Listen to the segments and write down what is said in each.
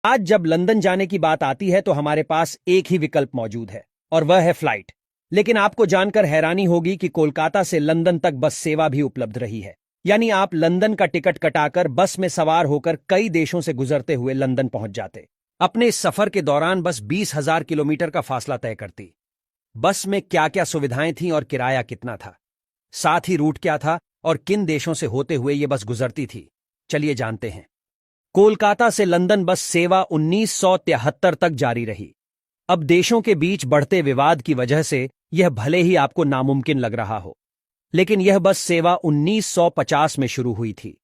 आज जब लंदन जाने की बात आती है तो हमारे पास एक ही विकल्प मौजूद है और वह है फ्लाइट। लेकिन आपको जानकर हैरानी होगी कि कोलकाता से लंदन तक बस सेवा भी उपलब्ध रही है। यानी आप लंदन का टिकट कटाकर बस में सवार होकर कई देशों से गुजरते हुए लंदन पहुंच जाते। अपने इस सफर के दौरान बस 20,000 किलोमीटर का फासला तय करती। बस में क्या क्या सुविधाएं थीं और किराया कितना था, साथ ही रूट क्या था और किन देशों से होते हुए ये बस गुजरती थी, चलिए जानते हैं। कोलकाता से लंदन बस सेवा 1973 तक जारी रही। अब देशों के बीच बढ़ते विवाद की वजह से यह भले ही आपको नामुमकिन लग रहा हो, लेकिन यह बस सेवा 1950 में शुरू हुई थी।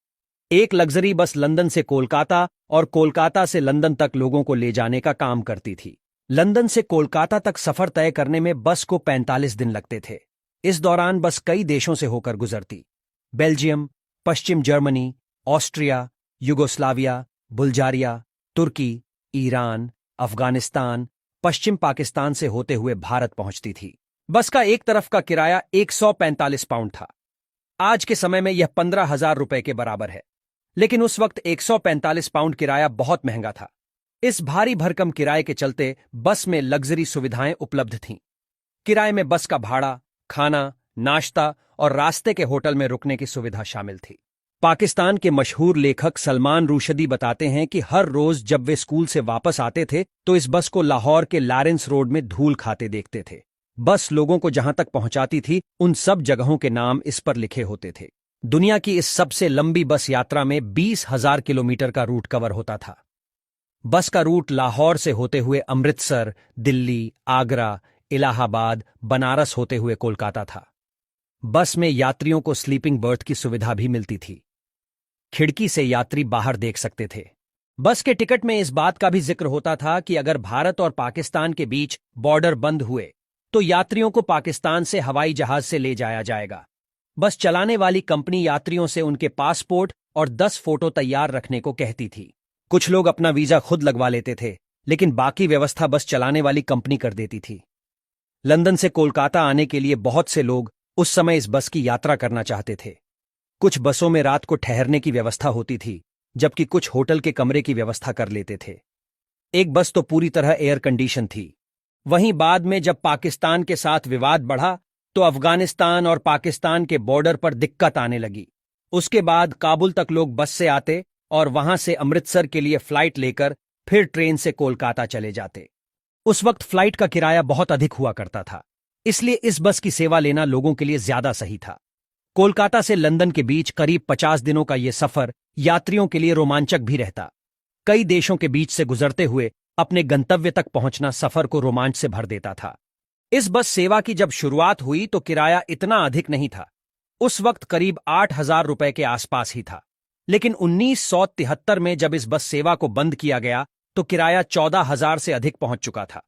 एक लग्जरी बस लंदन से कोलकाता और कोलकाता से लंदन तक लोगों को ले जाने का काम करती थी। लंदन से कोलकाता तक सफर तय करने में बस को 45 दिन लगते थे। इस दौरान बस कई देशों से होकर गुजरती। बेल्जियम, पश्चिम जर्मनी, ऑस्ट्रिया, युगोस्लाविया, बुल्गारिया, तुर्की, ईरान, अफगानिस्तान, पश्चिम पाकिस्तान से होते हुए भारत पहुंचती थी। बस का एक तरफ का किराया 145 पाउंड था। आज के समय में यह 15,000 रुपए के बराबर है, लेकिन उस वक्त 145 पाउंड किराया बहुत महंगा था। इस भारी भरकम किराए के चलते बस में लग्जरी सुविधाएं उपलब्ध थीं। किराए में बस का भाड़ा, खाना, नाश्ता और रास्ते के होटल में रुकने की सुविधा शामिल थी। पाकिस्तान के मशहूर लेखक सलमान रुशदी बताते हैं कि हर रोज जब वे स्कूल से वापस आते थे तो इस बस को लाहौर के लॉरेंस रोड में धूल खाते देखते थे। बस लोगों को जहां तक पहुंचाती थी उन सब जगहों के नाम इस पर लिखे होते थे। दुनिया की इस सबसे लंबी बस यात्रा में 20,000 किलोमीटर का रूट कवर होता था। बस का रूट लाहौर से होते हुए अमृतसर, दिल्ली, आगरा, इलाहाबाद, बनारस होते हुए कोलकाता था। बस में यात्रियों को स्लीपिंग बर्थ की सुविधा भी मिलती थी। खिड़की से यात्री बाहर देख सकते थे। बस के टिकट में इस बात का भी जिक्र होता था कि अगर भारत और पाकिस्तान के बीच बॉर्डर बंद हुए तो यात्रियों को पाकिस्तान से हवाई जहाज से ले जाया जाएगा। बस चलाने वाली कंपनी यात्रियों से उनके पासपोर्ट और 10 फोटो तैयार रखने को कहती थी। कुछ लोग अपना वीजा खुद लगवा लेते थे, लेकिन बाकी व्यवस्था बस चलाने वाली कंपनी कर देती थी। लंदन से कोलकाता आने के लिए बहुत से लोग उस समय इस बस की यात्रा करना चाहते थे। कुछ बसों में रात को ठहरने की व्यवस्था होती थी, जबकि कुछ होटल के कमरे की व्यवस्था कर लेते थे। एक बस तो पूरी तरह एयर कंडीशन थी। वहीं बाद में जब पाकिस्तान के साथ विवाद बढ़ा तो अफगानिस्तान और पाकिस्तान के बॉर्डर पर दिक्कत आने लगी। उसके बाद काबुल तक लोग बस से आते और वहां से अमृतसर के लिए फ्लाइट लेकर फिर ट्रेन से कोलकाता चले जाते। उस वक्त फ्लाइट का किराया बहुत अधिक हुआ करता था, इसलिए इस बस की सेवा लेना लोगों के लिए ज्यादा सही था। कोलकाता से लंदन के बीच करीब 50 दिनों का यह सफर यात्रियों के लिए रोमांचक भी रहता। कई देशों के बीच से गुजरते हुए अपने गंतव्य तक पहुंचना सफर को रोमांच से भर देता था। इस बस सेवा की जब शुरुआत हुई तो किराया इतना अधिक नहीं था। उस वक्त करीब 8,000 रुपए के आसपास ही था। लेकिन 1973 में जब इस बस सेवा को बंद किया गया तो किराया 14,000 से अधिक पहुंच चुका था।